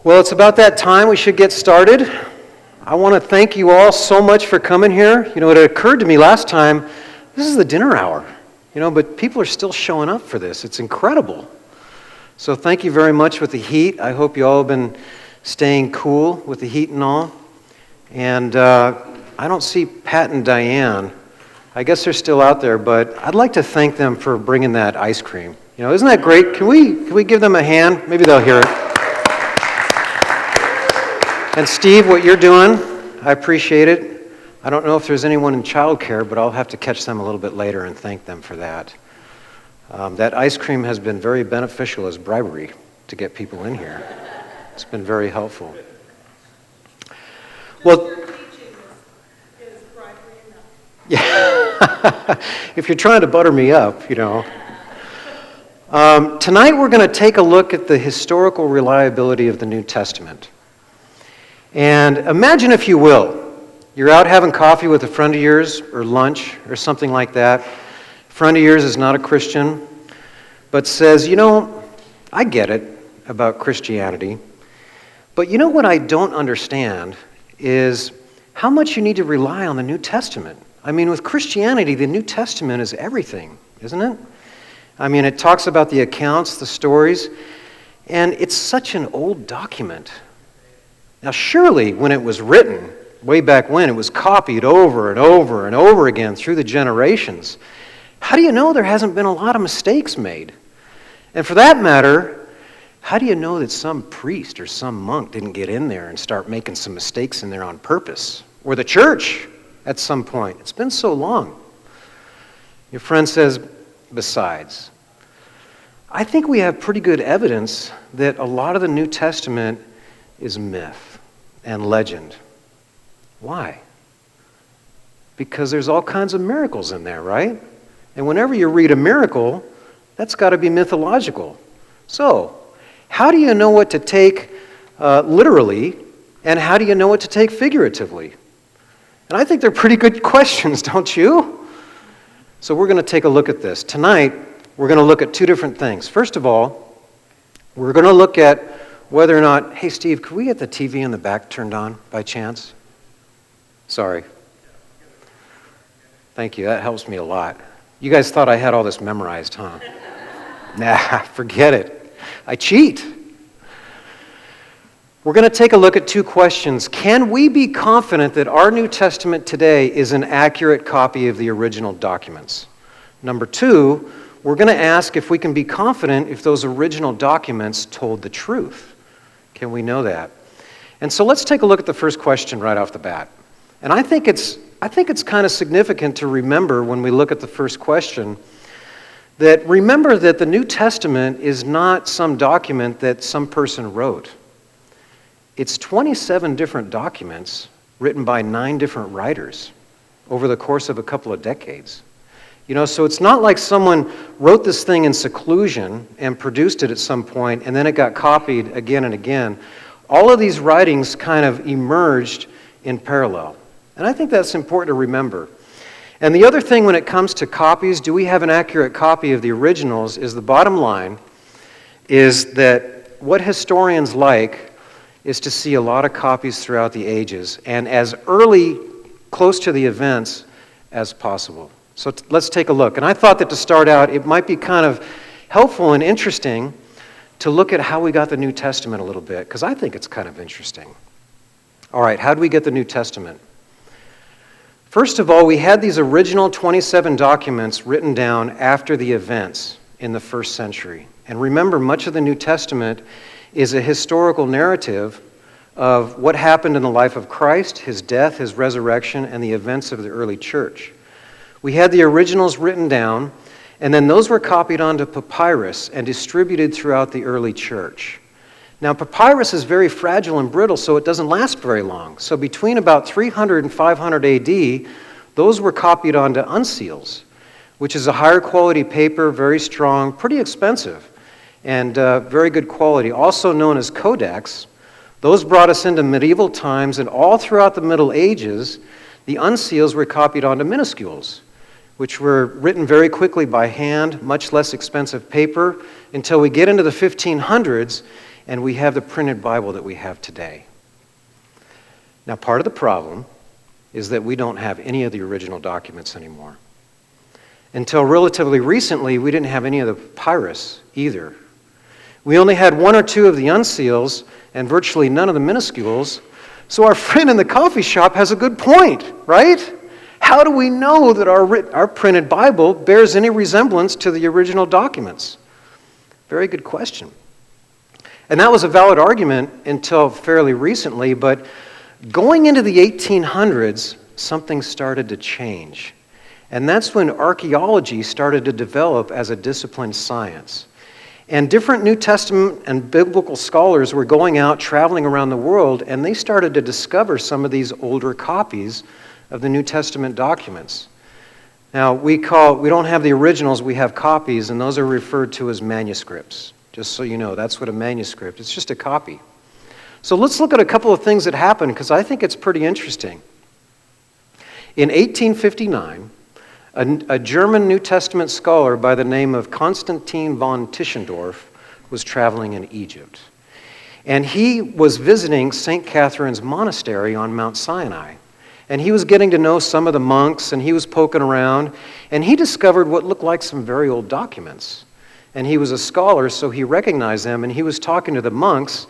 Well, it's about that time we should get started. I want to thank you all so much for coming here. It occurred to me last time, this is the dinner hour, but people are still showing up for this. It's incredible. So thank you very much with the heat. I hope you all have been staying cool with the heat and all. And I don't see Pat and Diane. I guess they're still out there, but I'd like to thank them for bringing that ice cream. Isn't that great? Can we give them a hand? Maybe they'll hear it. And Steve, what you're doing, I appreciate it. I don't know if there's anyone in childcare, but I'll have to catch them a little bit later and thank them for that. That ice cream has been very beneficial as bribery to get people in here. It's been very helpful. Well, yeah. If you're trying to butter me up, Tonight we're going to take a look at the historical reliability of the New Testament. And imagine, if you will, you're out having coffee with a friend of yours, or lunch, or something like that. A friend of yours is not a Christian, but says, I get it about Christianity, but what I don't understand is how much you need to rely on the New Testament. I mean, with Christianity, the New Testament is everything, isn't it? I mean, it talks about the accounts, the stories, and it's such an old document. Now, surely, when it was written, way back when, it was copied over and over and over again through the generations. How do you know there hasn't been a lot of mistakes made? And for that matter, how do you know that some priest or some monk didn't get in there and start making some mistakes in there on purpose? Or the church at some point? It's been so long. Your friend says, besides, I think we have pretty good evidence that a lot of the New Testament is myth and legend. Why? Because there's all kinds of miracles in there, right? And whenever you read a miracle, that's got to be mythological. So, how do you know what to take literally, and how do you know what to take figuratively? And I think they're pretty good questions, don't you? So we're going to take a look at this. Tonight, we're going to look at two different things. First of all, we're going to look at whether or not, hey Steve, could we get the TV in the back turned on by chance? Sorry. Thank you, that helps me a lot. You guys thought I had all this memorized, huh? Nah, forget it. I cheat. We're going to take a look at two questions. Can we be confident that our New Testament today is an accurate copy of the original documents? Number two, we're going to ask if we can be confident if those original documents told the truth. Can we know that? And so let's take a look at the first question right off the bat. And I think it's kind of significant to remember when we look at the first question that remember that the New Testament is not some document that some person wrote. It's 27 different documents written by 9 different writers over the course of a couple of decades. So it's not like someone wrote this thing in seclusion and produced it at some point, and then it got copied again and again. All of these writings kind of emerged in parallel. And I think that's important to remember. And the other thing when it comes to copies, do we have an accurate copy of the originals, is the bottom line is that what historians like is to see a lot of copies throughout the ages and as early, close to the events as possible. So let's take a look. And I thought that to start out, it might be kind of helpful and interesting to look at how we got the New Testament a little bit, because I think it's kind of interesting. All right, how did we get the New Testament? First of all, we had these original 27 documents written down after the events in the first century. And remember, much of the New Testament is a historical narrative of what happened in the life of Christ, his death, his resurrection, and the events of the early church. We had the originals written down, and then those were copied onto papyrus and distributed throughout the early church. Now, papyrus is very fragile and brittle, so it doesn't last very long. So between about 300 and 500 AD, those were copied onto uncials, which is a higher quality paper, very strong, pretty expensive, and very good quality, also known as codex. Those brought us into medieval times, and all throughout the Middle Ages, the uncials were copied onto minuscules, which were written very quickly by hand, much less expensive paper, until we get into the 1500s, and we have the printed Bible that we have today. Now, part of the problem is that we don't have any of the original documents anymore. Until relatively recently, we didn't have any of the papyrus either. We only had one or two of the unseals and virtually none of the minuscules. So our friend in the coffee shop has a good point, right? How do we know that our printed Bible bears any resemblance to the original documents? Very good question. And that was a valid argument until fairly recently, but going into the 1800s, something started to change. And that's when archaeology started to develop as a disciplined science. And different New Testament and biblical scholars were going out, traveling around the world, and they started to discover some of these older copies of the New Testament documents. Now, we don't have the originals, we have copies, and those are referred to as manuscripts. Just so you know, that's what a manuscript is. It's just a copy. So let's look at a couple of things that happened, because I think it's pretty interesting. In 1859, a German New Testament scholar by the name of Konstantin von Tischendorf was traveling in Egypt. And he was visiting St. Catherine's Monastery on Mount Sinai. And he was getting to know some of the monks, and he was poking around, and he discovered what looked like some very old documents. And he was a scholar, so he recognized them, and he was talking to the monks.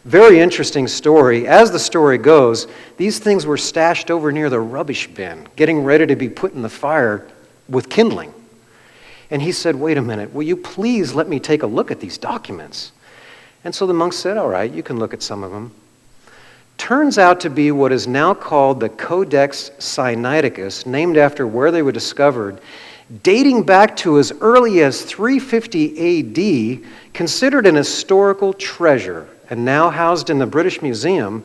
Very interesting story. As the story goes, these things were stashed over near the rubbish bin, getting ready to be put in the fire with kindling. And he said, "Wait a minute, will you please let me take a look at these documents?" And so the monks said, "All right, you can look at some of them." Turns out to be what is now called the Codex Sinaiticus, named after where they were discovered, dating back to as early as 350 AD, considered an historical treasure, and now housed in the British Museum,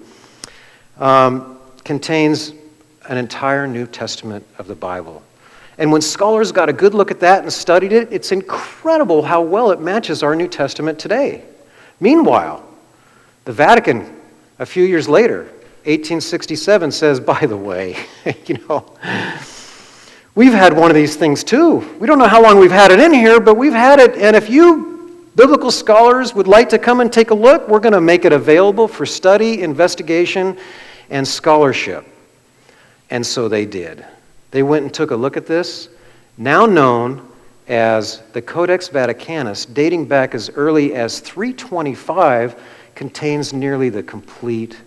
contains an entire New Testament of the Bible. And when scholars got a good look at that and studied it, it's incredible how well it matches our New Testament today. Meanwhile, the Vatican, a few years later, 1867, says, "By the way, we've had one of these things too. We don't know how long we've had it in here, but we've had it, and if you biblical scholars would like to come and take a look, we're going to make it available for study, investigation, and scholarship." And so they did. They went and took a look at this, now known as the Codex Vaticanus, dating back as early as 325, contains nearly the complete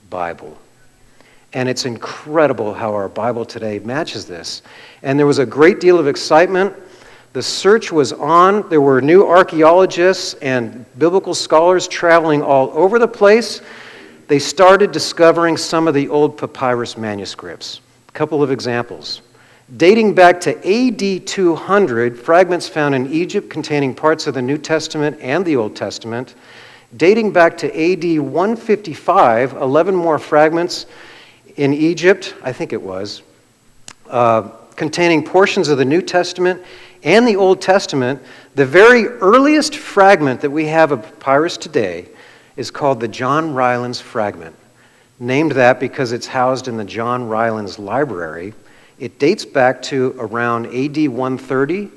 Bible. And it's incredible how our Bible today matches this. And there was a great deal of excitement. The search was on. There were new archaeologists and biblical scholars traveling all over the place. They started discovering some of the old papyrus manuscripts. A couple of examples. Dating back to AD 200, fragments found in Egypt containing parts of the New Testament and the Old Testament. Dating back to AD 155, 11 more fragments in Egypt, I think it was, containing portions of the New Testament and the Old Testament. The very earliest fragment that we have of papyrus today is called the John Rylands fragment, named that because it's housed in the John Rylands Library. It dates back to around AD 130,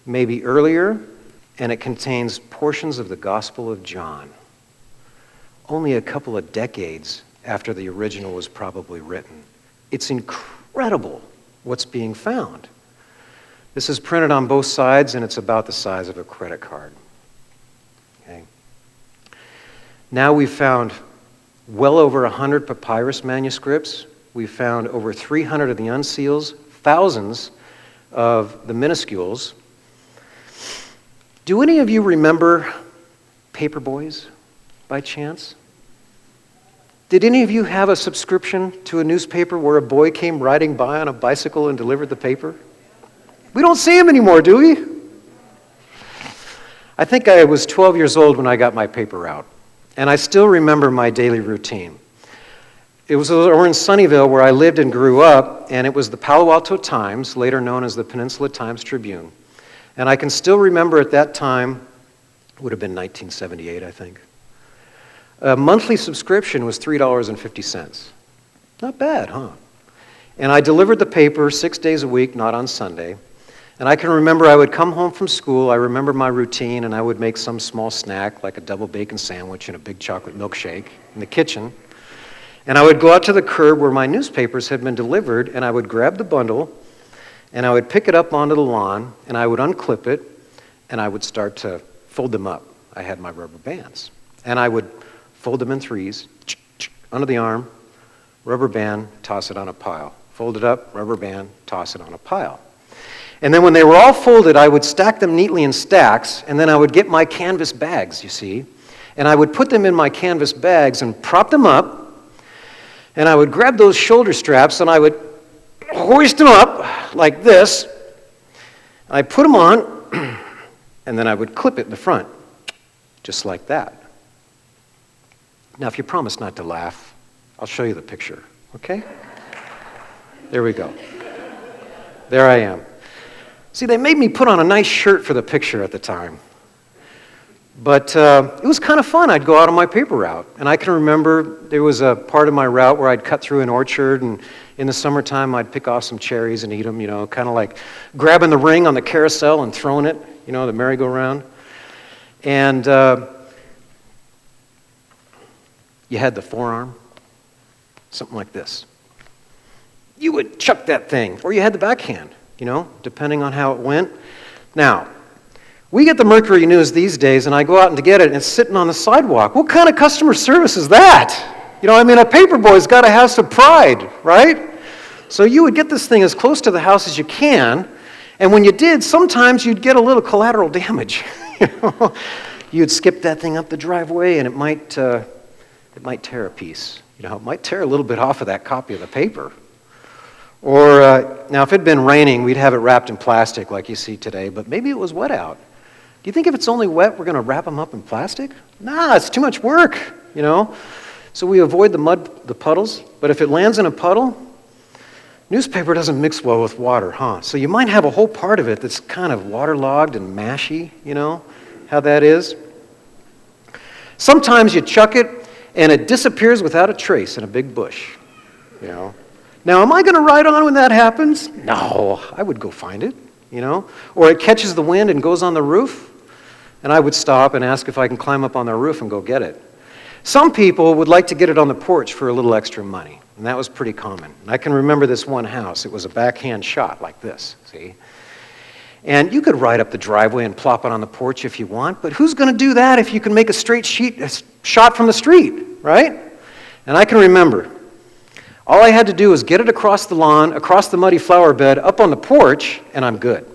maybe earlier, and it contains portions of the Gospel of John. Only a couple of decades after the original was probably written. It's incredible what's being found. This is printed on both sides, and it's about the size of a credit card. Okay. Now we've found well over 100 papyrus manuscripts. We've found over 300 of the unseals, thousands of the minuscules. Do any of you remember Paperboys by chance? Did any of you have a subscription to a newspaper where a boy came riding by on a bicycle and delivered the paper? We don't see him anymore, do we? I think I was 12 years old when I got my paper out, and I still remember my daily routine. It was over in Sunnyvale where I lived and grew up, and it was the Palo Alto Times, later known as the Peninsula Times-Tribune. And I can still remember at that time, it would have been 1978, I think. A monthly subscription was $3.50. Not bad, huh? And I delivered the paper 6 days a week, not on Sunday. And I can remember I would come home from school, I remember my routine, and I would make some small snack, like a double bacon sandwich and a big chocolate milkshake in the kitchen. And I would go out to the curb where my newspapers had been delivered, and I would grab the bundle, and I would pick it up onto the lawn, and I would unclip it, and I would start to fold them up. I had my rubber bands. And I would fold them in threes, under the arm, rubber band, toss it on a pile. Fold it up, rubber band, toss it on a pile. And then when they were all folded, I would stack them neatly in stacks, and then I would get my canvas bags, you see, and I would put them in my canvas bags and prop them up, and I would grab those shoulder straps and I would hoist them up like this. I'd put them on, and then I would clip it in the front, just like that. Now, if you promise not to laugh, I'll show you the picture, okay? There we go. There I am. See, they made me put on a nice shirt for the picture at the time. But it was kind of fun. I'd go out on my paper route. And I can remember there was a part of my route where I'd cut through an orchard, and in the summertime I'd pick off some cherries and eat them, you know, kind of like grabbing the ring on the carousel and throwing it, you know, the merry-go-round. And you had the forearm, something like this. You would chuck that thing, or you had the backhand, you know, depending on how it went. Now, we get the Mercury News these days, and I go out and to get it, and it's sitting on the sidewalk. What kind of customer service is that? You know, I mean, a paper boy's got to have some pride, right? So you would get this thing as close to the house as you can, and when you did, sometimes you'd get a little collateral damage. You know? You'd skip that thing up the driveway, and it might tear a piece. You know, it might tear a little bit off of that copy of the paper. Or, now if it had been raining, we'd have it wrapped in plastic like you see today, but maybe it was wet out. Do you think if it's only wet, we're going to wrap them up in plastic? Nah, it's too much work, you know. So we avoid the mud, the puddles, but if it lands in a puddle, newspaper doesn't mix well with water, huh? So you might have a whole part of it that's kind of waterlogged and mashy, you know, how that is. Sometimes you chuck it, and it disappears without a trace in a big bush, you know. Now, am I going to ride on when that happens? No, I would go find it, you know. Or it catches the wind and goes on the roof, and I would stop and ask if I can climb up on their roof and go get it. Some people would like to get it on the porch for a little extra money, and that was pretty common. And I can remember this one house. It was a backhand shot like this, see? And you could ride up the driveway and plop it on the porch if you want, but who's going to do that if you can make a straight shot from the street, right? And I can remember, all I had to do was get it across the lawn, across the muddy flower bed, up on the porch, and I'm good.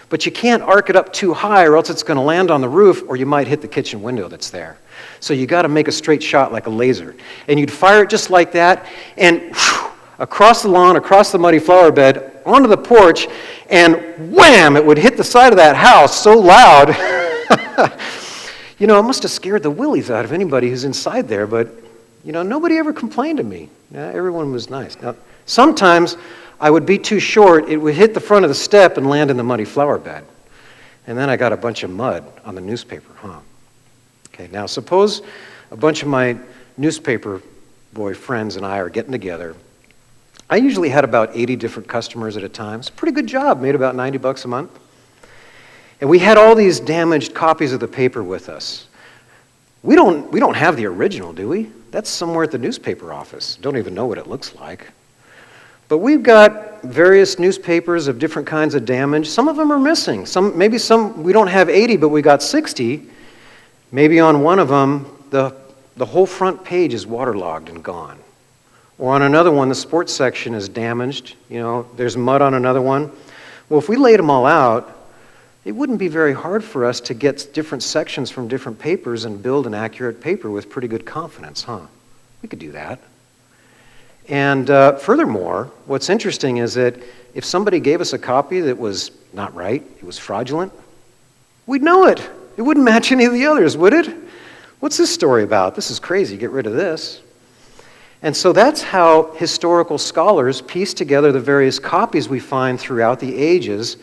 But you can't arc it up too high or else it's going to land on the roof or you might hit the kitchen window that's there. So you got to make a straight shot like a laser. And you'd fire it just like that, and whew, across the lawn, across the muddy flower bed, onto the porch, and wham, it would hit the side of that house so loud. You know, it must have scared the willies out of anybody who's inside there, but, you know, nobody ever complained to me. Everyone was nice. Now, sometimes I would be too short, it would hit the front of the step and land in the muddy flower bed. And then I got a bunch of mud on the newspaper, huh? Okay, now suppose a bunch of my newspaper boy friends and I are getting together. I usually had about 80 different customers at a time. It's a pretty good job, made about $90 a month. And we had all these damaged copies of the paper with us. We don't have the original, do we? That's somewhere at the newspaper office. Don't even know what it looks like. But we've got various newspapers of different kinds of damage. Some of them are missing. Maybe we don't have 80, but we got 60. Maybe on one of them, the whole front page is waterlogged and gone. Or on another one, the sports section is damaged. You know, there's mud on another one. Well, if we laid them all out, it wouldn't be very hard for us to get different sections from different papers and build an accurate paper with pretty good confidence, huh? We could do that. And furthermore, what's interesting is that if somebody gave us a copy that was not right, it was fraudulent, we'd know it. It wouldn't match any of the others, would it? What's this story about? This is crazy. Get rid of this. And so that's how historical scholars piece together the various copies we find throughout the ages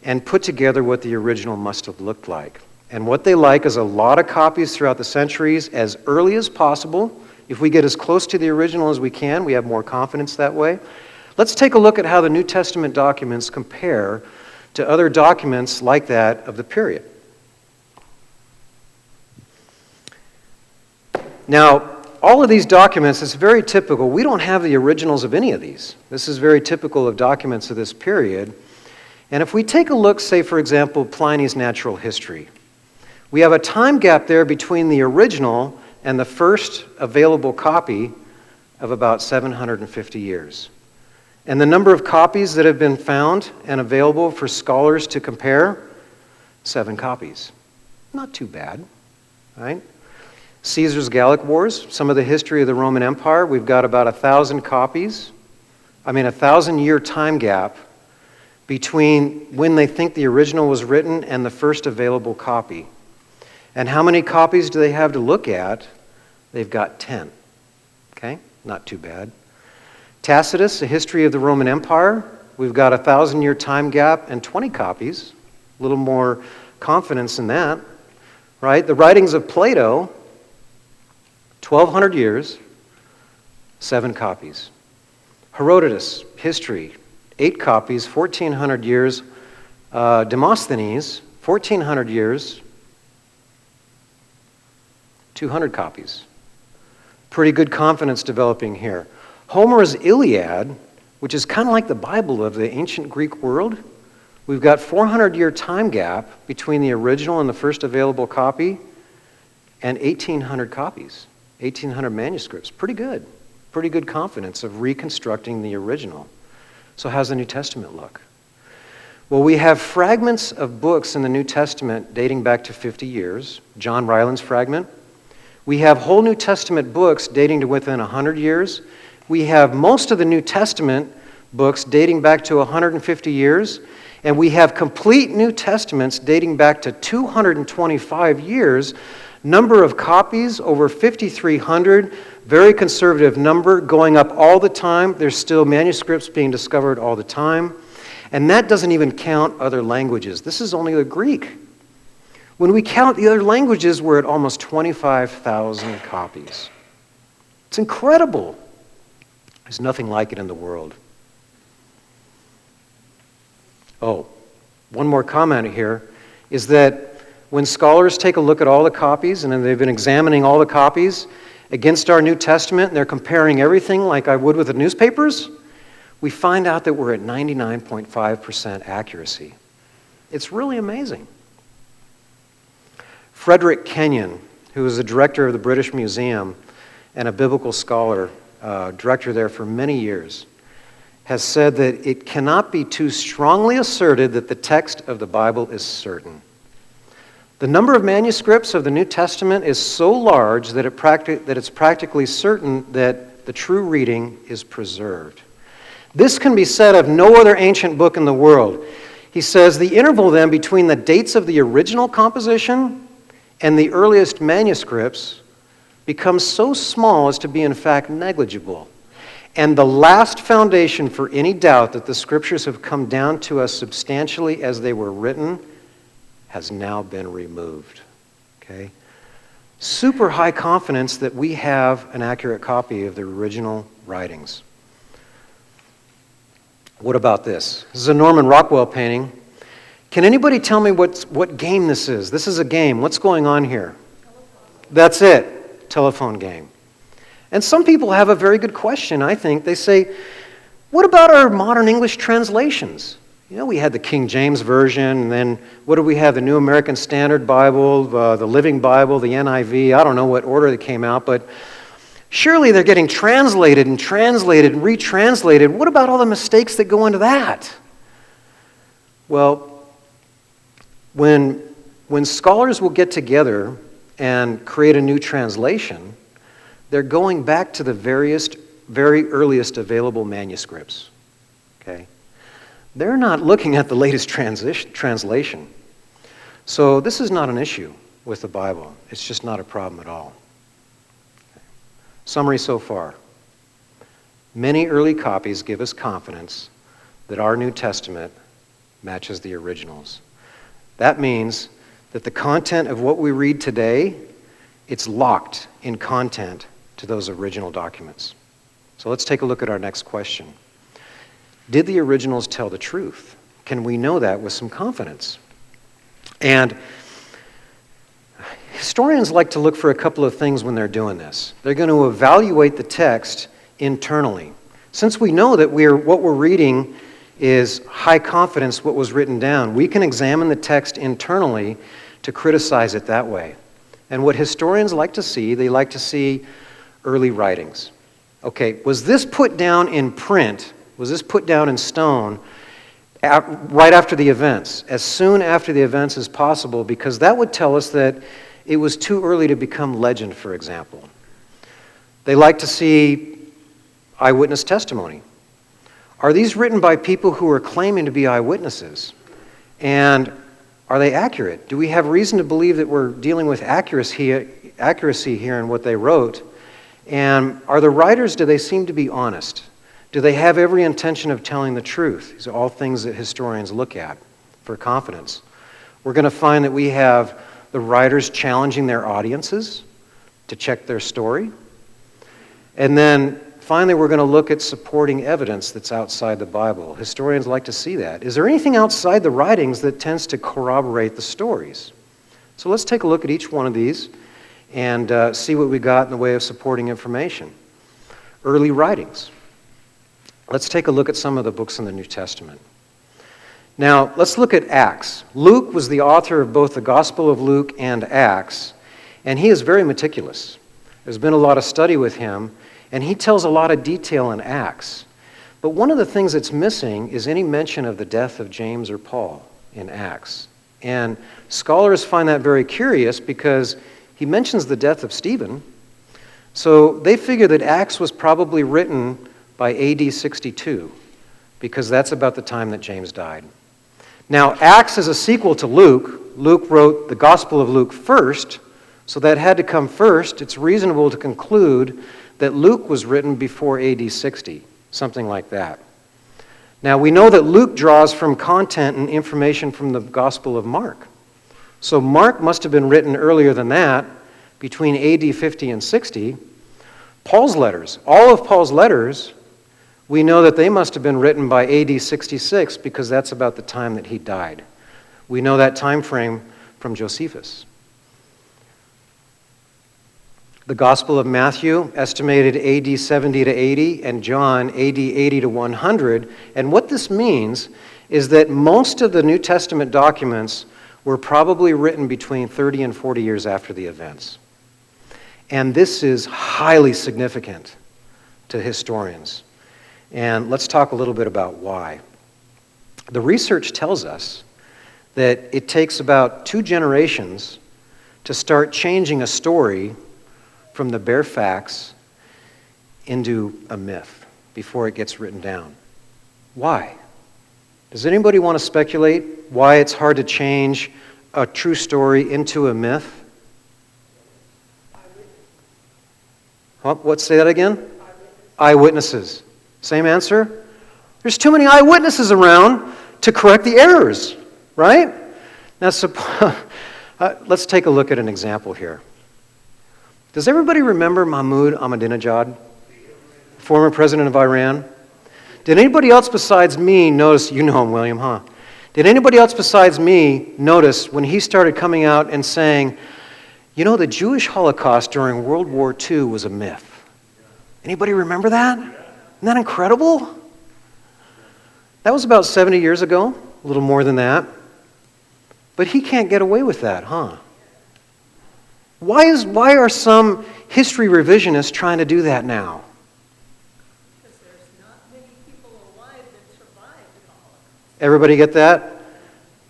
and put together what the original must have looked like. And what they like is a lot of copies throughout the centuries as early as possible. If we get as close to the original as we can, we have more confidence that way. Let's take a look at how the New Testament documents compare to other documents like that of the period. Now, all of these documents, it's very typical. We don't have the originals of any of these. This is very typical of documents of this period. And if we take a look, say, for example, Pliny's Natural History, we have a time gap there between the original and the first available copy of about 750 years. And the number of copies that have been found and available for scholars to compare, 7 copies. Not too bad, right? Caesar's Gallic Wars, some of the history of the Roman Empire, we've got about 1,000 copies. I mean, a 1,000-year time gap between when they think the original was written and the first available copy. And how many copies do they have to look at? They've got 10. Okay? Not too bad. Tacitus, A History of the Roman Empire, we've got a 1,000-year time gap and 20 copies. A little more confidence in that, right? The writings of Plato, 1,200 years, 7 copies. Herodotus, History, 8 copies, 1,400 years. Demosthenes, 1,400 years, 200 copies. Pretty good confidence developing here. Homer's Iliad, which is kind of like the Bible of the ancient Greek world, we've got 400-year time gap between the original and the first available copy, and 1,800 copies, 1,800 manuscripts. Pretty good. Pretty good confidence of reconstructing the original. So how's the New Testament look? Well, we have fragments of books in the New Testament dating back to 50 years. John Ryland's fragment. We have whole New Testament books dating to within 100 years. We have most of the New Testament books dating back to 150 years. And we have complete New Testaments dating back to 225 years. Number of copies, over 5,300. Very conservative number, going up all the time. There's still manuscripts being discovered all the time. And that doesn't even count other languages. This is only the Greek. When we count the other languages, we're at almost 25,000 copies. It's incredible. There's nothing like it in the world. Oh, one more comment here is that when scholars take a look at all the copies, and they've been examining all the copies against our New Testament, and they're comparing everything like I would with the newspapers, we find out that we're at 99.5% accuracy. It's really amazing. Frederick Kenyon, who was the director of the British Museum and a biblical scholar, director there for many years, has said that it cannot be too strongly asserted that the text of the Bible is certain. The number of manuscripts of the New Testament is so large that it's practically certain that the true reading is preserved. This can be said of no other ancient book in the world. He says the interval then between the dates of the original composition and the earliest manuscripts becomes so small as to be in fact negligible. And the last foundation for any doubt that the scriptures have come down to us substantially as they were written has now been removed. Okay? Super high confidence that we have an accurate copy of the original writings. What about this? This is a Norman Rockwell painting. Can anybody tell me what game this is? This is a game. What's going on here? That's it. Telephone game. And some people have a very good question, I think. They say, what about our modern English translations? You know, we had the King James Version, and then what do we have? The New American Standard Bible, the Living Bible, the NIV. I don't know what order they came out, but surely they're getting translated and translated and retranslated. What about all the mistakes that go into that? Well, when scholars will get together and create a new translation, they're going back to the very earliest available manuscripts. Okay? They're not looking at the latest translation. So this is not an issue with the Bible. It's just not a problem at all. Okay. Summary so far. Many early copies give us confidence that our New Testament matches the originals. That means that the content of what we read today, it's locked in content to those original documents. So let's take a look at our next question. Did the originals tell the truth? can we know that with some confidence? And historians like to look for a couple of things when they're doing this. They're going to evaluate the text internally. Since we know that what we're reading is high confidence what was written down, we can examine the text internally to criticize it that way. And what historians like to see, they like to see early writings. Okay, was this put down in print? Was this put down in stone right after the events, as soon after the events as possible? Because that would tell us that it was too early to become legend, for example. They like to see eyewitness testimony. Are these written by people who are claiming to be eyewitnesses? And are they accurate? Do we have reason to believe that we're dealing with accuracy here in what they wrote? And are the writers, do they seem to be honest? Do they have every intention of telling the truth? These are all things that historians look at for confidence. We're going to find that we have the writers challenging their audiences to check their story. And then finally, we're going to look at supporting evidence that's outside the Bible. Historians like to see that. Is there anything outside the writings that tends to corroborate the stories? So let's take a look at each one of these and see what we got in the way of supporting information. Early writings. Let's take a look at some of the books in the New Testament. Now, let's look at Acts. Luke was the author of both the Gospel of Luke and Acts, and he is very meticulous. There's been a lot of study with him, and he tells a lot of detail in Acts. But one of the things that's missing is any mention of the death of James or Paul in Acts. And scholars find that very curious because he mentions the death of Stephen. So they figure that Acts was probably written by AD 62 because that's about the time that James died. Now, Acts is a sequel to Luke. Luke wrote the Gospel of Luke first, so that had to come first. It's reasonable to conclude that Luke was written before AD 60, something like that. Now, we know that Luke draws from content and information from the Gospel of Mark. So Mark must have been written earlier than that, between AD 50 and 60. Paul's letters, all of Paul's letters, we know that they must have been written by AD 66 because that's about the time that he died. We know that time frame from Josephus. The Gospel of Matthew, estimated AD 70 to 80, and John, AD 80 to 100. And what this means is that most of the New Testament documents were probably written between 30 and 40 years after the events. And this is highly significant to historians. And let's talk a little bit about why. The research tells us that it takes about 2 generations to start changing a story from the bare facts into a myth before it gets written down. Why? Does anybody want to speculate why it's hard to change a true story into a myth? What? Say that again? Eyewitnesses. Same answer? There's too many eyewitnesses around to correct the errors, right? Now, let's take a look at an example here. Does everybody remember Mahmoud Ahmadinejad, former president of Iran? Did anybody else besides me notice, you know him, William, huh? Did anybody else besides me notice when he started coming out and saying, you know, the Jewish Holocaust during World War II was a myth? Anybody remember that? Isn't that incredible? That was about 70 years ago, a little more than that. But he can't get away with that, huh? Why are some history revisionists trying to do that now? Because there's not many people alive that survived the Holocaust. Everybody get that?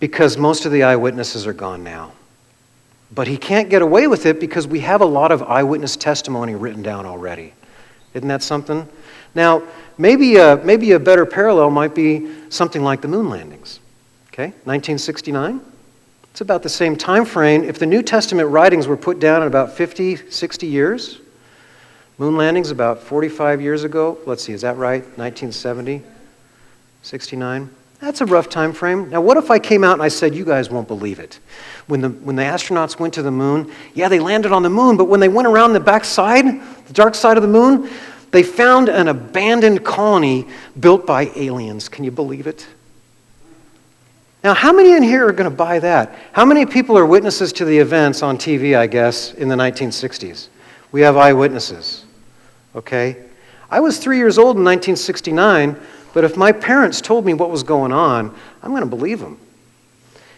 Because most of the eyewitnesses are gone now. But he can't get away with it because we have a lot of eyewitness testimony written down already. Isn't that something? Now, maybe a better parallel might be something like the moon landings. Okay, 1969? It's about the same time frame. If the New Testament writings were put down in about 50, 60 years, moon landings about 45 years ago. Let's see, is that right? 1970? 69? That's a rough time frame. Now, what if I came out and I said, you guys won't believe it. When the astronauts went to the moon, yeah, they landed on the moon, but when they went around the back side, the dark side of the moon, they found an abandoned colony built by aliens. Can you believe it? Now, how many in here are going to buy that? How many people are witnesses to the events on TV, I guess, in the 1960s? We have eyewitnesses, okay? I was 3 years old in 1969, but if my parents told me what was going on, I'm going to believe them.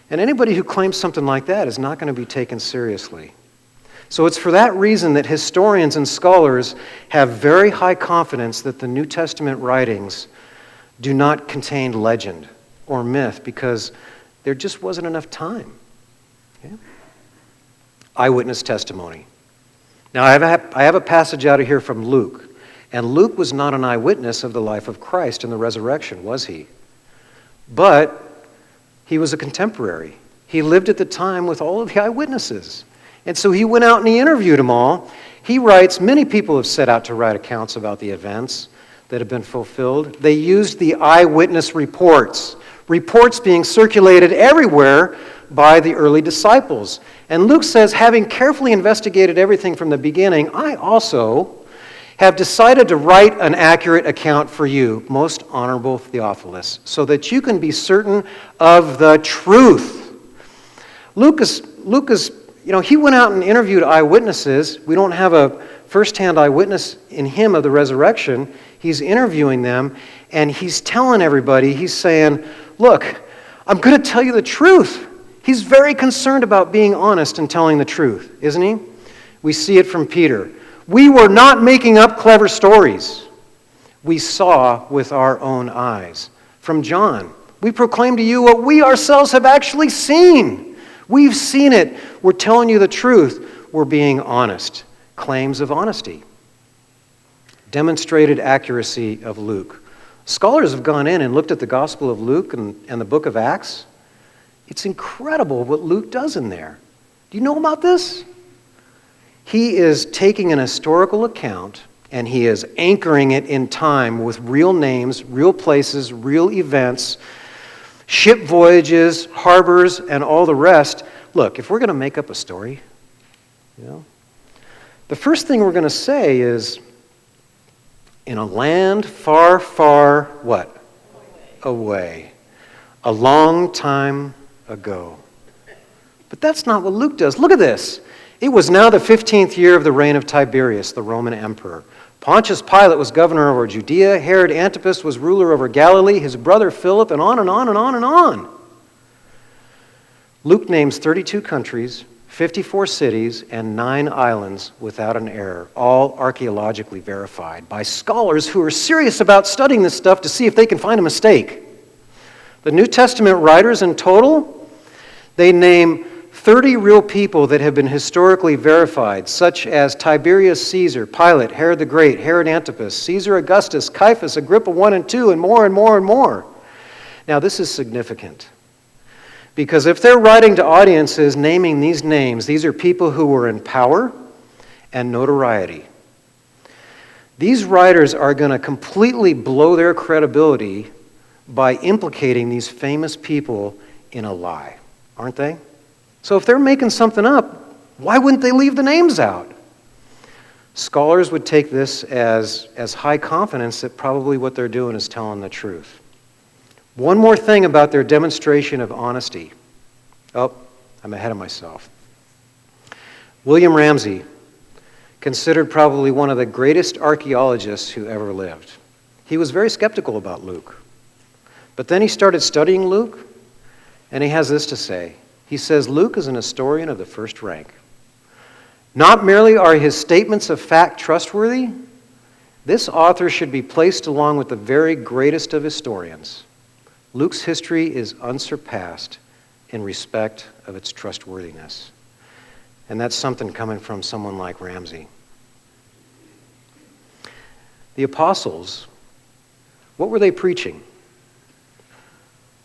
And anybody who claims something like that is not going to be taken seriously. So it's for that reason that historians and scholars have very high confidence that the New Testament writings do not contain legend or myth, because there just wasn't enough time. Okay? Eyewitness testimony. Now, I have a passage out of here from Luke. And Luke was not an eyewitness of the life of Christ and the resurrection, was he? But he was a contemporary. He lived at the time with all of the eyewitnesses. And so he went out and he interviewed them all. He writes, many people have set out to write accounts about the events that have been fulfilled. They used the eyewitness reports being circulated everywhere by the early disciples. And Luke says, having carefully investigated everything from the beginning, I also have decided to write an accurate account for you, most honorable Theophilus, so that you can be certain of the truth. Luke is, he went out and interviewed eyewitnesses. We don't have a first-hand eyewitness in him of the resurrection. He's interviewing them, and he's telling everybody, he's saying, look, I'm going to tell you the truth. He's very concerned about being honest and telling the truth, isn't he? We see it from Peter. We were not making up clever stories. We saw with our own eyes. From John, we proclaim to you what we ourselves have actually seen. We've seen it. We're telling you the truth. We're being honest. Claims of honesty. Demonstrated accuracy of Luke. Scholars have gone in and looked at the Gospel of Luke and the book of Acts. It's incredible what Luke does in there. Do you know about this? He is taking an historical account and he is anchoring it in time with real names, real places, real events, ship voyages, harbors, and all the rest. Look, if we're going to make up a story, the first thing we're going to say is, in a land far, far, what? Away. A long time ago. But that's not what Luke does. Look at this. It was now the 15th year of the reign of Tiberius, the Roman emperor. Pontius Pilate was governor over Judea. Herod Antipas was ruler over Galilee. His brother Philip, and on and on and on and on. Luke names 32 countries, 54 cities, and 9 islands without an error, all archaeologically verified by scholars who are serious about studying this stuff to see if they can find a mistake. The New Testament writers in total, they name 30 real people that have been historically verified, such as Tiberius Caesar, Pilate, Herod the Great, Herod Antipas, Caesar Augustus, Caiaphas, Agrippa I and II, and more and more and more. Now, this is significant. Because if they're writing to audiences naming these names, these are people who were in power and notoriety. These writers are going to completely blow their credibility by implicating these famous people in a lie, aren't they? So if they're making something up, why wouldn't they leave the names out? Scholars would take this as high confidence that probably what they're doing is telling the truth. One more thing about their demonstration of honesty. Oh, I'm ahead of myself. William Ramsay, considered probably one of the greatest archaeologists who ever lived. He was very skeptical about Luke. But then he started studying Luke, and he has this to say. He says, Luke is an historian of the first rank. Not merely are his statements of fact trustworthy, this author should be placed along with the very greatest of historians. Luke's history is unsurpassed in respect of its trustworthiness. And that's something coming from someone like Ramsay. The apostles, what were they preaching?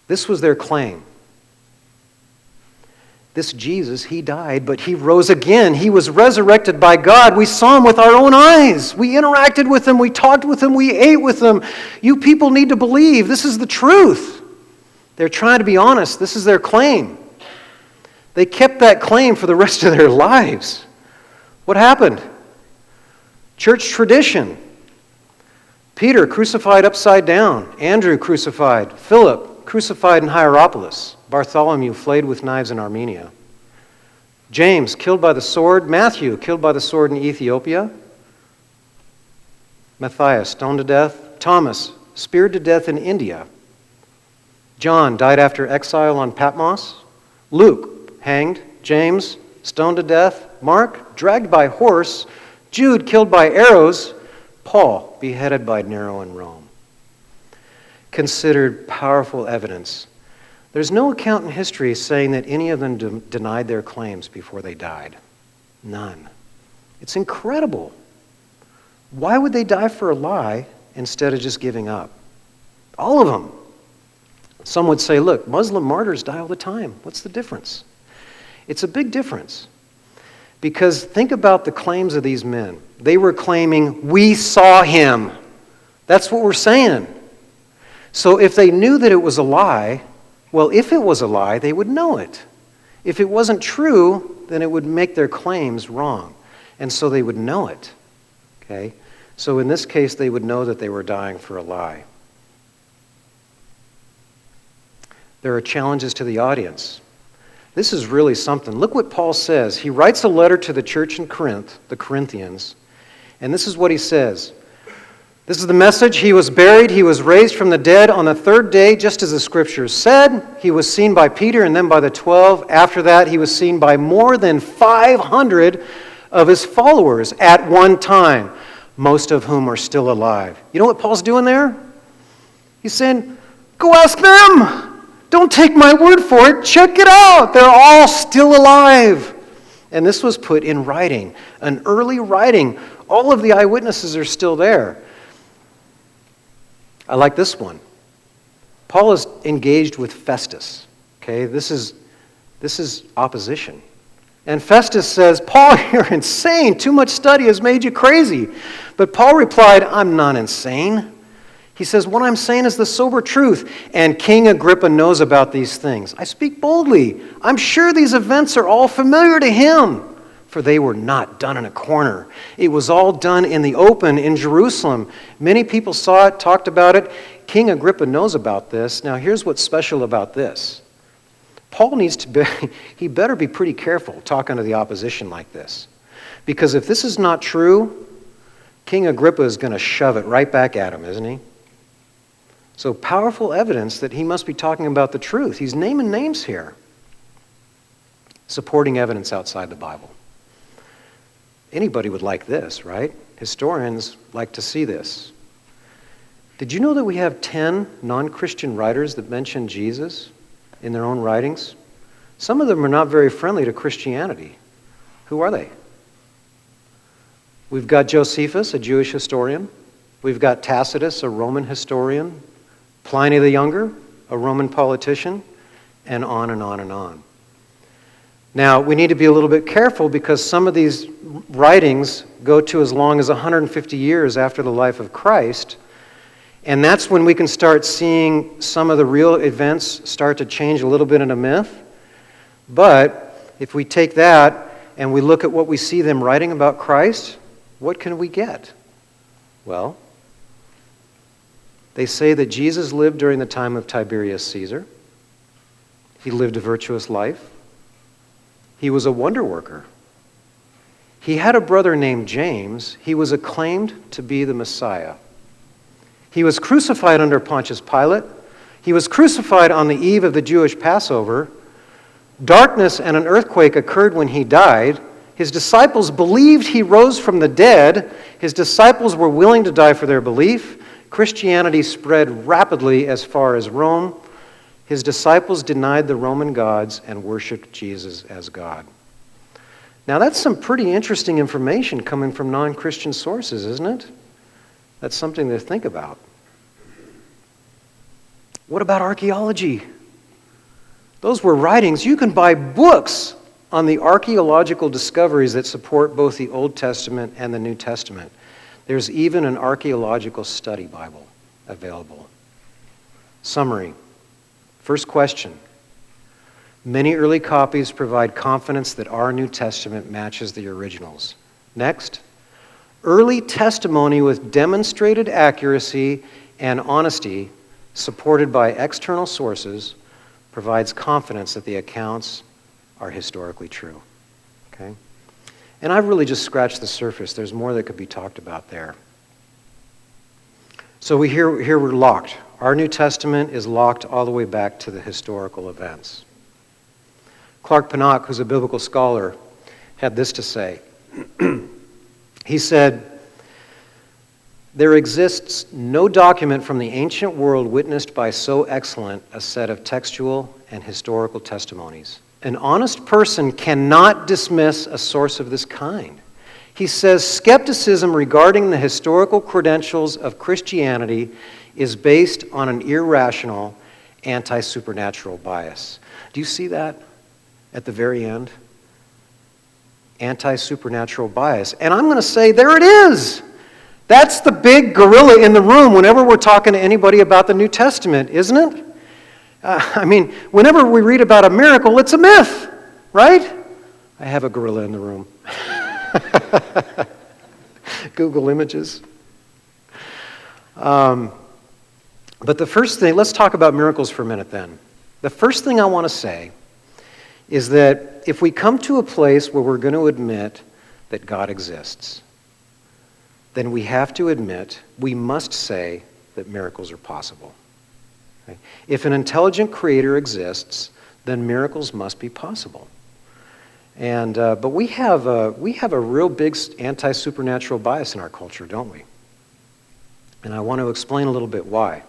This was their claim. This Jesus, he died, but he rose again. He was resurrected by God. We saw him with our own eyes. We interacted with him. We talked with him. We ate with him. You people need to believe. This is the truth. They're trying to be honest. This is their claim. They kept that claim for the rest of their lives. What happened? Church tradition. Peter crucified upside down. Andrew crucified. Philip crucified in Hierapolis. Bartholomew flayed with knives in Armenia. James, killed by the sword. Matthew, killed by the sword in Ethiopia. Matthias, stoned to death. Thomas, speared to death in India. John died after exile on Patmos. Luke, hanged. James, stoned to death. Mark, dragged by horse. Jude, killed by arrows. Paul, beheaded by Nero in Rome. Considered powerful evidence. There's no account in history saying that any of them denied their claims before they died. None. It's incredible. Why would they die for a lie instead of just giving up? All of them. Some would say, look, Muslim martyrs die all the time. What's the difference? It's a big difference. Because think about the claims of these men. They were claiming, we saw him. That's what we're saying. So if they knew that it was a lie, well, if it was a lie, they would know it. If it wasn't true, then it would make their claims wrong. And so they would know it. Okay? So in this case, they would know that they were dying for a lie. There are challenges to the audience. This is really something. Look what Paul says. He writes a letter to the church in Corinth, the Corinthians, and this is what he says. This is the message. He was buried. He was raised from the dead on the third day, just as the Scriptures said. He was seen by Peter and then by the 12. After that, he was seen by more than 500 of his followers at one time, most of whom are still alive. You know what Paul's doing there? He's saying, go ask them. Don't take my word for it. Check it out. They're all still alive. And this was put in writing, an early writing. All of the eyewitnesses are still there. I like this one. Paul is engaged with Festus. Okay, this is opposition. And Festus says, Paul, you're insane. Too much study has made you crazy. But Paul replied, I'm not insane. He says, what I'm saying is the sober truth. And King Agrippa knows about these things. I speak boldly. I'm sure these events are all familiar to him, for they were not done in a corner. It was all done in the open in Jerusalem. Many people saw it, talked about it. King Agrippa knows about this. Now, here's what's special about this. Paul he better be pretty careful talking to the opposition like this. Because if this is not true, King Agrippa is going to shove it right back at him, isn't he? So powerful evidence that he must be talking about the truth. He's naming names here. Supporting evidence outside the Bible. Anybody would like this, right? Historians like to see this. Did you know that we have 10 non-Christian writers that mention Jesus in their own writings? Some of them are not very friendly to Christianity. Who are they? We've got Josephus, a Jewish historian. We've got Tacitus, a Roman historian. Pliny the Younger, a Roman politician, and on and on and on. Now, we need to be a little bit careful because some of these writings go to as long as 150 years after the life of Christ, and that's when we can start seeing some of the real events start to change a little bit in a myth. But if we take that and we look at what we see them writing about Christ, what can we get? Well, they say that Jesus lived during the time of Tiberius Caesar. He lived a virtuous life. He was a wonder worker. He had a brother named James. He was acclaimed to be the Messiah. He was crucified under Pontius Pilate. He was crucified on the eve of the Jewish Passover. Darkness and an earthquake occurred when he died. His disciples believed he rose from the dead. His disciples were willing to die for their belief. Christianity spread rapidly as far as Rome. His disciples denied the Roman gods and worshiped Jesus as God. Now that's some pretty interesting information coming from non-Christian sources, isn't it? That's something to think about. What about archaeology? Those were writings. You can buy books on the archaeological discoveries that support both the Old Testament and the New Testament. There's even an archaeological study Bible available. Summary. First question. Many early copies provide confidence that our New Testament matches the originals. Next. Early testimony with demonstrated accuracy and honesty supported by external sources, provides confidence that the accounts are historically true. Okay? And I've really just scratched the surface. There's more that could be talked about there. So here we're locked. Our New Testament is locked all the way back to the historical events. Clark Pinnock, who's a biblical scholar, had this to say. He said, "There exists no document from the ancient world witnessed by so excellent a set of textual and historical testimonies. An honest person cannot dismiss a source of this kind." He says, "Skepticism regarding the historical credentials of Christianity is based on an irrational, anti-supernatural bias." Do you see that at the very end? Anti-supernatural bias. And I'm going to say, there it is. That's the big gorilla in the room whenever we're talking to anybody about the New Testament, isn't it? Whenever we read about a miracle, it's a myth, right? I have a gorilla in the room. Google Images. But the first thing, let's talk about miracles for a minute then. The first thing I want to say is that if we come to a place where we're going to admit that God exists, then we have to admit, we must say that miracles are possible. Okay? If an intelligent creator exists, then miracles must be possible. But we have a real big anti-supernatural bias in our culture, don't we? And I want to explain a little bit why.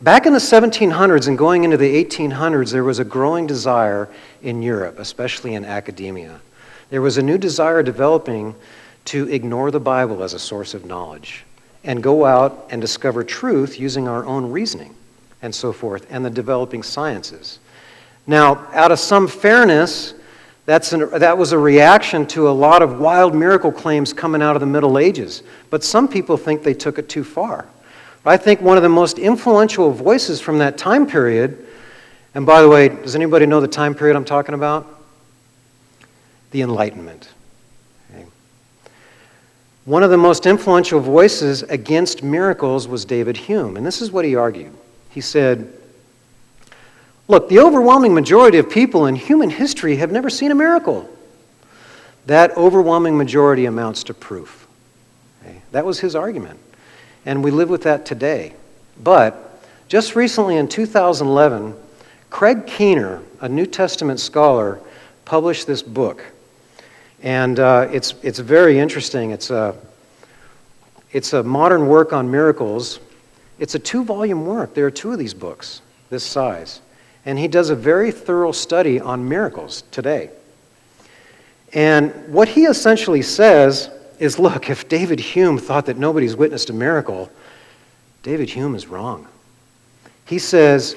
Back in the 1700s and going into the 1800s, there was a growing desire in Europe, especially in academia. There was a new desire developing to ignore the Bible as a source of knowledge and go out and discover truth using our own reasoning and so forth, and the developing sciences. Now, out of some fairness, that was a reaction to a lot of wild miracle claims coming out of the Middle Ages. But some people think they took it too far. I think one of the most influential voices from that time period, and by the way, does anybody know the time period I'm talking about? The Enlightenment. Okay. One of the most influential voices against miracles was David Hume, and this is what he argued. He said, "Look, the overwhelming majority of people in human history have never seen a miracle. That overwhelming majority amounts to proof." Okay? That was his argument. And we live with that today. But just recently in 2011, Craig Keener, a New Testament scholar, published this book. And it's very interesting. It's a modern work on miracles. It's a 2-volume work. There are 2 of these books, this size. And he does a very thorough study on miracles today. And what he essentially says is, look, if David Hume thought that nobody's witnessed a miracle, David Hume is wrong. He says,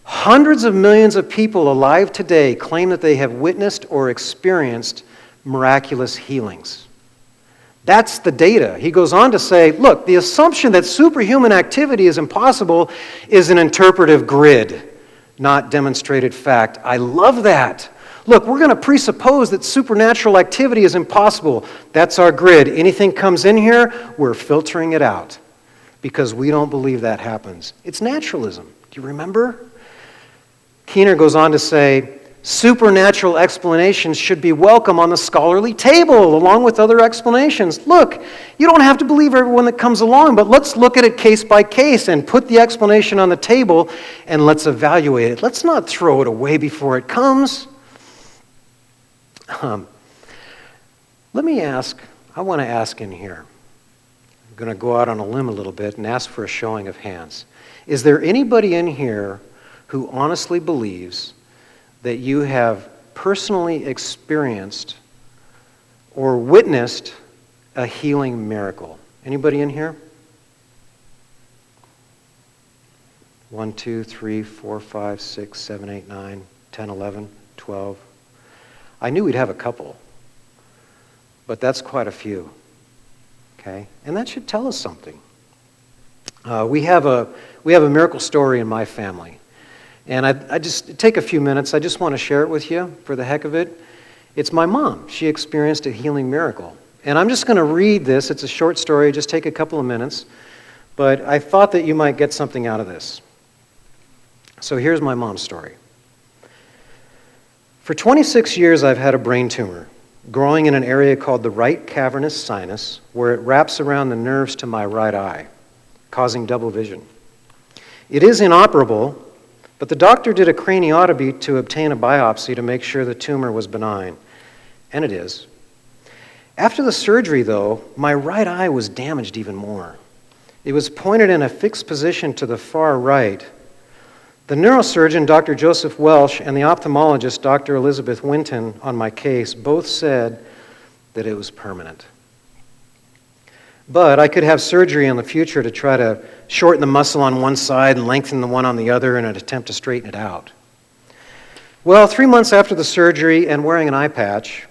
hundreds of millions of people alive today claim that they have witnessed or experienced miraculous healings. That's the data. He goes on to say, look, the assumption that superhuman activity is impossible is an interpretive grid, not demonstrated fact. I love that. Look, we're going to presuppose that supernatural activity is impossible. That's our grid. Anything comes in here, we're filtering it out because we don't believe that happens. It's naturalism. Do you remember? Keener goes on to say, supernatural explanations should be welcome on the scholarly table along with other explanations. Look, you don't have to believe everyone that comes along, but let's look at it case by case and put the explanation on the table and let's evaluate it. Let's not throw it away before it comes. Let me ask, I want to ask in here. I'm going to go out on a limb a little bit and ask for a showing of hands. Is there anybody in here who honestly believes that you have personally experienced or witnessed a healing miracle? Anybody in here? 1, 2, 3, 4, 5, 6, 7, 8, 9, 10, 11, 12. I knew we'd have a couple, but that's quite a few. Okay? And that should tell us something. We have a miracle story in my family. And I just take a few minutes. I just want to share it with you for the heck of it. It's my mom. She experienced a healing miracle. And I'm just going to read this. It's a short story. Just take a couple of minutes. but I thought that you might get something out of this. So here's my mom's story. For 26 years, I've had a brain tumor growing in an area called the right cavernous sinus, where it wraps around the nerves to my right eye, causing double vision. It is inoperable, but the doctor did a craniotomy to obtain a biopsy to make sure the tumor was benign, and it is. After the surgery, though, my right eye was damaged even more. It was pointed in a fixed position to the far right. The neurosurgeon, Dr. Joseph Welsh, and the ophthalmologist, Dr. Elizabeth Winton, on my case, both said that it was permanent. But I could have surgery in the future to try to shorten the muscle on one side and lengthen the one on the other in an attempt to straighten it out. Well, 3 months after the surgery and wearing an eye patch,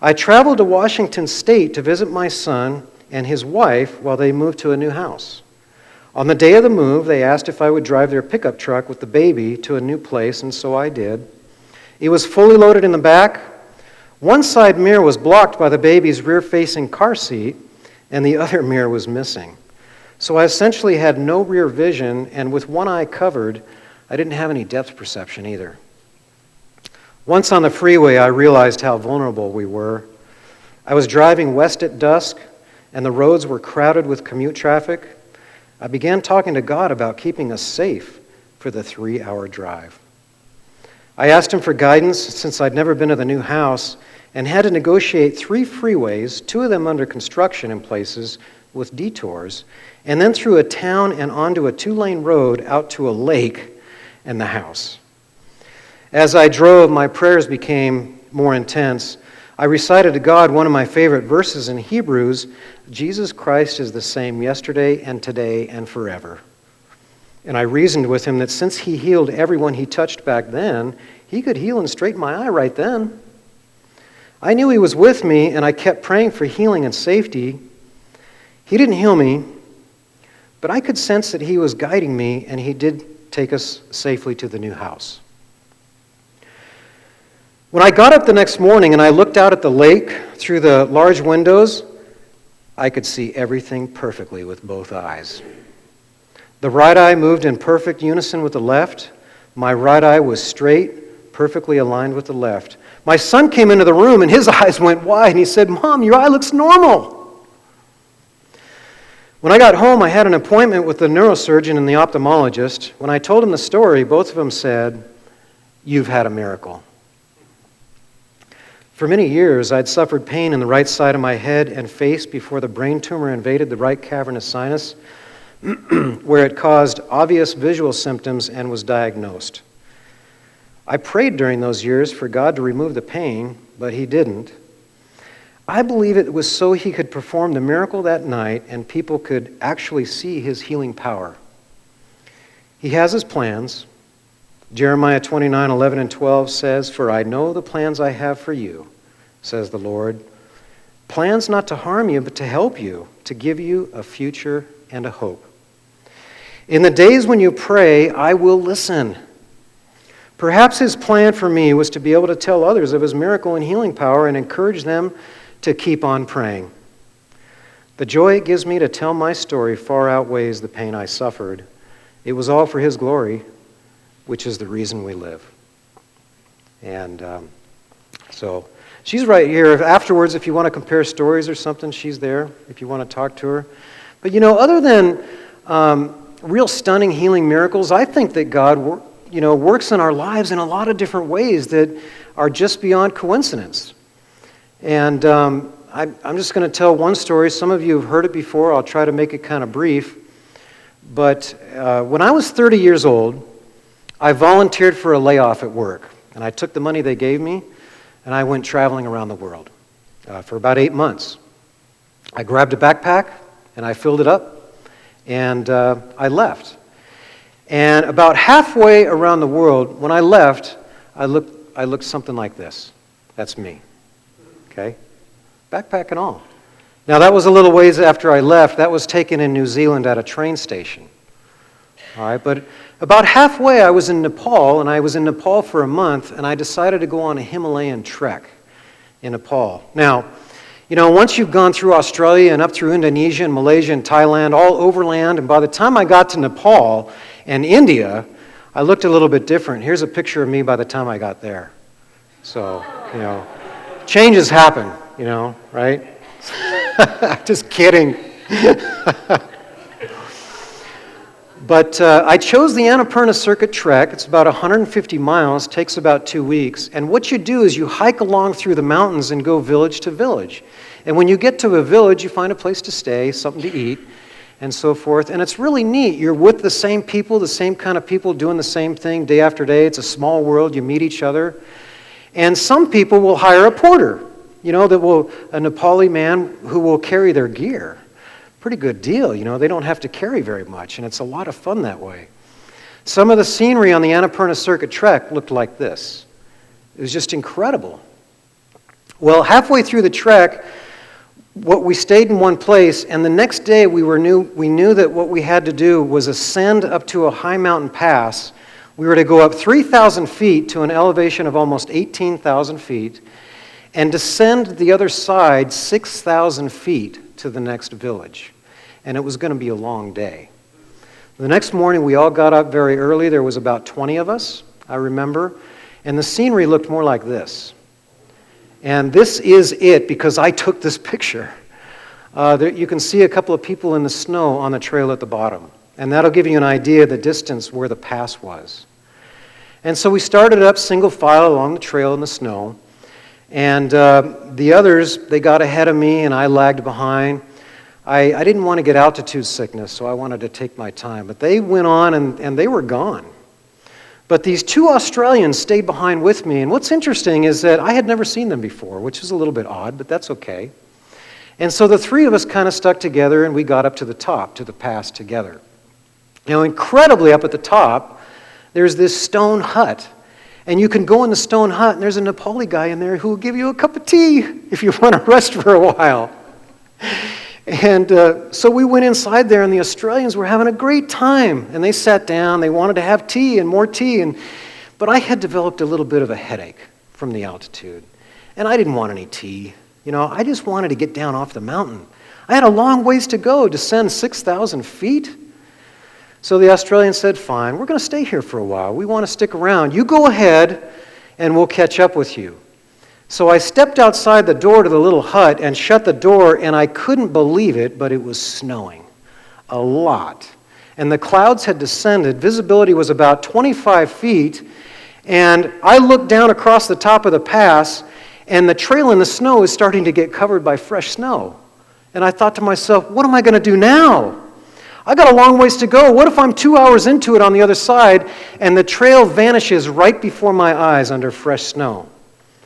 I traveled to Washington State to visit my son and his wife while they moved to a new house. On the day of the move, they asked if I would drive their pickup truck with the baby to a new place, and so I did. It was fully loaded in the back. One side mirror was blocked by the baby's rear-facing car seat, and the other mirror was missing. So I essentially had no rear vision, and with one eye covered, I didn't have any depth perception either. Once on the freeway, I realized how vulnerable we were. I was driving west at dusk, and the roads were crowded with commute traffic. I began talking to God about keeping us safe for the 3-hour drive. I asked him for guidance since I'd never been to the new house and had to negotiate 3 freeways, 2 of them under construction in places with detours, and then through a town and onto a 2-lane road out to a lake and the house. As I drove, my prayers became more intense. I recited to God one of my favorite verses in Hebrews, Jesus Christ is the same yesterday and today and forever. And I reasoned with him that since he healed everyone he touched back then, he could heal and straighten my eye right then. I knew he was with me, and I kept praying for healing and safety. He didn't heal me, but I could sense that he was guiding me, and he did take us safely to the new house. When I got up the next morning and I looked out at the lake through the large windows, I could see everything perfectly with both eyes. The right eye moved in perfect unison with the left. My right eye was straight, perfectly aligned with the left. My son came into the room and his eyes went wide and he said, "Mom, your eye looks normal." When I got home, I had an appointment with the neurosurgeon and the ophthalmologist. When I told them the story, both of them said, "You've had a miracle." For many years, I'd suffered pain in the right side of my head and face before the brain tumor invaded the right cavernous sinus, where it caused obvious visual symptoms and was diagnosed. I prayed during those years for God to remove the pain, but he didn't. I believe it was so he could perform the miracle that night and people could actually see his healing power. He has his plans. Jeremiah 29:11 and 12 says, "For I know the plans I have for you, says the Lord, plans not to harm you, but to help you, to give you a future and a hope." In the days when you pray, I will listen. Perhaps his plan for me was to be able to tell others of his miracle and healing power and encourage them to keep on praying. The joy it gives me to tell my story far outweighs the pain I suffered. It was all for his glory, which is the reason we live. And so she's right here. Afterwards, if you want to compare stories or something, she's there if you want to talk to her. But other than real stunning healing miracles, I think that God works in our lives in a lot of different ways that are just beyond coincidence. And I'm just going to tell one story. Some of you have heard it before. I'll try to make it kind of brief. But when I was 30 years old, I volunteered for a layoff at work, and I took the money they gave me, and I went traveling around the world for about 8 months. I grabbed a backpack, and I filled it up, and I left. And about halfway around the world, when I left, I looked something like this. That's me, okay? Backpack and all. Now, that was a little ways after I left. That was taken in New Zealand at a train station. All right, but about halfway, I was in Nepal, and I was in Nepal for a month, and I decided to go on a Himalayan trek in Nepal. Now, You know, once you've gone through Australia and up through Indonesia and Malaysia and Thailand, all overland, and by the time I got to Nepal and India, I looked a little bit different. Here's a picture of me by the time I got there. So, you know, changes happen, you know, right? Just kidding. But I chose the Annapurna Circuit Trek. It's about 150 miles, takes about 2 weeks. And what you do is you hike along through the mountains and go village to village. And when you get to a village, you find a place to stay, something to eat, and so forth. And it's really neat. You're with the same people, the same kind of people doing the same thing day after day. It's a small world. You meet each other. And some people will hire a porter, you know, a Nepali man who will carry their gear. Pretty good deal, you know. They don't have to carry very much, and it's a lot of fun that way. Some of the scenery on the Annapurna Circuit Trek looked like this. It was just incredible. Well, halfway through the trek, we stayed in one place, and the next day we knew that what we had to do was ascend up to a high mountain pass. We were to go up 3,000 feet to an elevation of almost 18,000 feet and descend the other side 6,000 feet to the next village. And it was going to be a long day. The next morning, we all got up very early. There was about 20 of us, I remember. And the scenery looked more like this. And this is it because I took this picture. You can see a couple of people in the snow on the trail at the bottom. And that'll give you an idea of the distance where the pass was. And so we started up single file along the trail in the snow. And the others, they got ahead of me and I lagged behind. I didn't want to get altitude sickness, so I wanted to take my time. But they went on and they were gone. But these two Australians stayed behind with me. And what's interesting is that I had never seen them before, which is a little bit odd, but that's okay. And so the three of us kind of stuck together and we got up to the top, to the pass together. Now, incredibly up at the top, there's this stone hut. And you can go in the stone hut, and there's a Nepali guy in there who will give you a cup of tea if you want to rest for a while. And so we went inside there, and the Australians were having a great time. And they sat down. They wanted to have tea and more tea. But I had developed a little bit of a headache from the altitude. And I didn't want any tea. You know, I just wanted to get down off the mountain. I had a long ways to go, descend 6,000 feet. So the Australian said, fine, we're going to stay here for a while. We want to stick around. You go ahead, and we'll catch up with you. So I stepped outside the door to the little hut and shut the door, and I couldn't believe it, but it was snowing. A lot. And the clouds had descended. Visibility was about 25 feet, and I looked down across the top of the pass, and the trail in the snow is starting to get covered by fresh snow. And I thought to myself, what am I going to do now? I got a long ways to go. What if I'm 2 hours into it on the other side and the trail vanishes right before my eyes under fresh snow?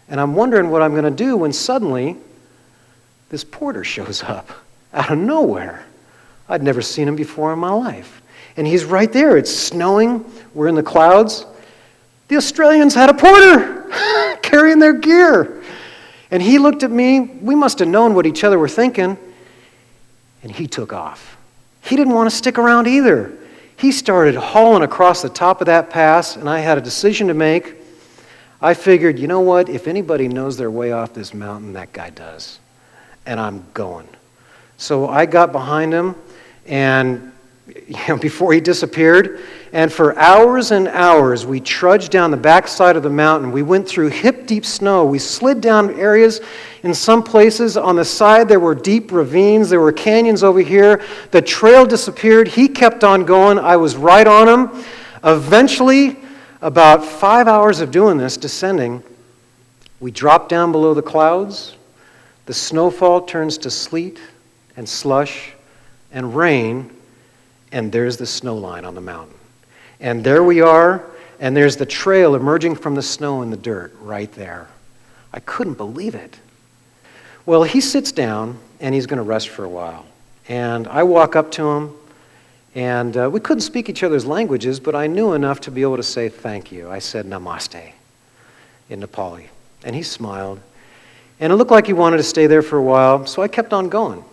And I'm wondering what I'm going to do when suddenly this porter shows up out of nowhere. I'd never seen him before in my life. And he's right there. It's snowing. We're in the clouds. The Australians had a porter carrying their gear. And he looked at me. We must have known what each other were thinking. And he took off. He didn't want to stick around either. He started hauling across the top of that pass, and I had a decision to make. I figured, you know what? If anybody knows their way off this mountain, that guy does. And I'm going. So I got behind him, and before he disappeared, and for hours and hours, we trudged down the backside of the mountain. We went through hip-deep snow. We slid down areas. In some places on the side, there were deep ravines. There were canyons over here. The trail disappeared. He kept on going. I was right on him. Eventually, about 5 hours of doing this, descending, we dropped down below the clouds. The snowfall turns to sleet and slush and rain, and there's the snow line on the mountain. And there we are, and there's the trail emerging from the snow and the dirt right there. I couldn't believe it. Well, he sits down, and he's going to rest for a while. And I walk up to him, and we couldn't speak each other's languages, but I knew enough to be able to say thank you. I said namaste in Nepali. And he smiled. And it looked like he wanted to stay there for a while, so I kept on going.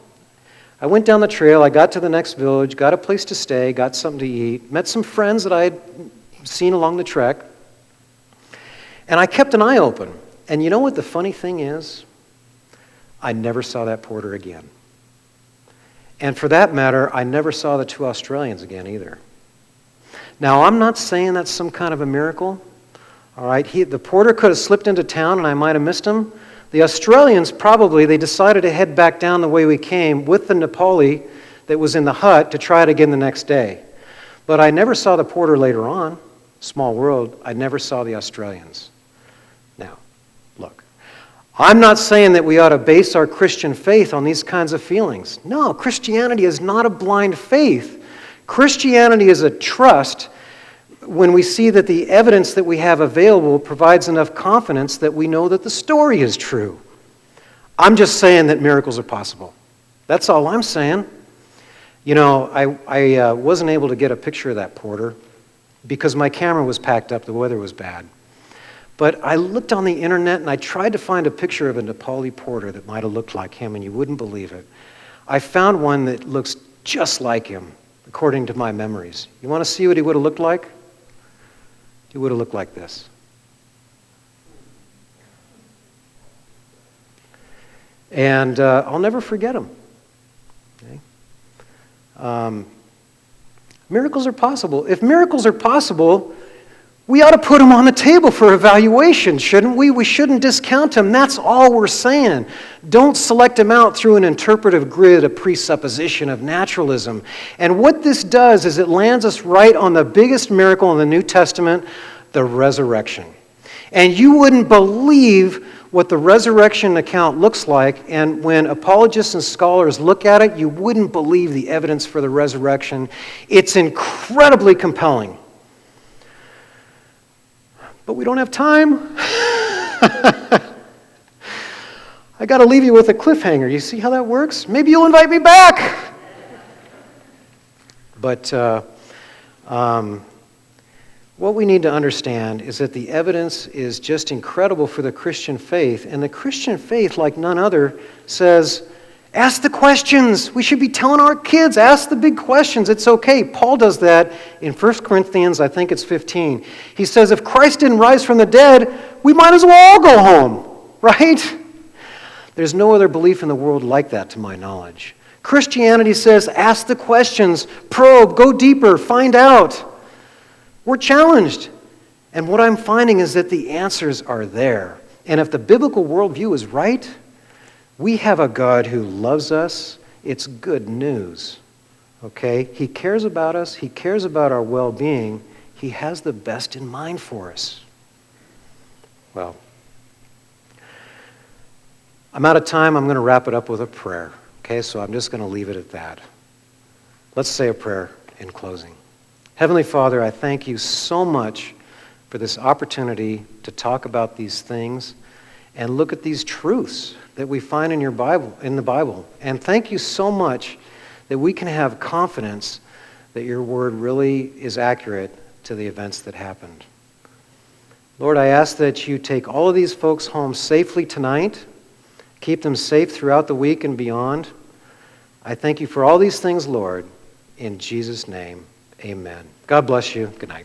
I went down the trail, I got to the next village, got a place to stay, got something to eat, met some friends that I had seen along the trek, and I kept an eye open. And you know what the funny thing is? I never saw that porter again. And for that matter, I never saw the 2 Australians again either. Now, I'm not saying that's some kind of a miracle. All right, the porter could have slipped into town and I might have missed him. The Australians probably, they decided to head back down the way we came with the Nepali that was in the hut to try it again the next day. But I never saw the porter later on. Small world, I never saw the Australians. Now, look, I'm not saying that we ought to base our Christian faith on these kinds of feelings. No, Christianity is not a blind faith. Christianity is a trust when we see that the evidence that we have available provides enough confidence that we know that the story is true. I'm just saying that miracles are possible. That's all I'm saying. You know, I wasn't able to get a picture of that porter because my camera was packed up, the weather was bad. But I looked on the internet and I tried to find a picture of a Nepali porter that might have looked like him, and you wouldn't believe it. I found one that looks just like him, according to my memories. You want to see what he would have looked like? He would have looked like this. And I'll never forget him. Okay? Miracles are possible. If miracles are possible, we ought to put them on the table for evaluation, shouldn't we? We shouldn't discount them. That's all we're saying. Don't select them out through an interpretive grid, a presupposition of naturalism. And what this does is it lands us right on the biggest miracle in the New Testament, the resurrection. And you wouldn't believe what the resurrection account looks like, and when apologists and scholars look at it, you wouldn't believe the evidence for the resurrection. It's incredibly compelling. But we don't have time. I got to leave you with a cliffhanger. You see how that works? Maybe you'll invite me back. But what we need to understand is that the evidence is just incredible for the Christian faith. And the Christian faith, like none other, says, ask the questions. We should be telling our kids, ask the big questions. It's okay. Paul does that in 1 Corinthians, I think it's 15. He says, if Christ didn't rise from the dead, we might as well all go home, right? There's no other belief in the world like that, to my knowledge. Christianity says, ask the questions, probe, go deeper, find out. We're challenged. And what I'm finding is that the answers are there. And if the biblical worldview is right, we have a God who loves us. It's good news. Okay? He cares about us. He cares about our well-being. He has the best in mind for us. Well, I'm out of time. I'm going to wrap it up with a prayer. Okay? So I'm just going to leave it at that. Let's say a prayer in closing. Heavenly Father, I thank you so much for this opportunity to talk about these things and look at these truths that we find in the Bible. And thank you so much that we can have confidence that your word really is accurate to the events that happened. Lord, I ask that you take all of these folks home safely tonight, keep them safe throughout the week and beyond. I thank you for all these things, Lord, in Jesus' name. Amen. God bless you. Good night.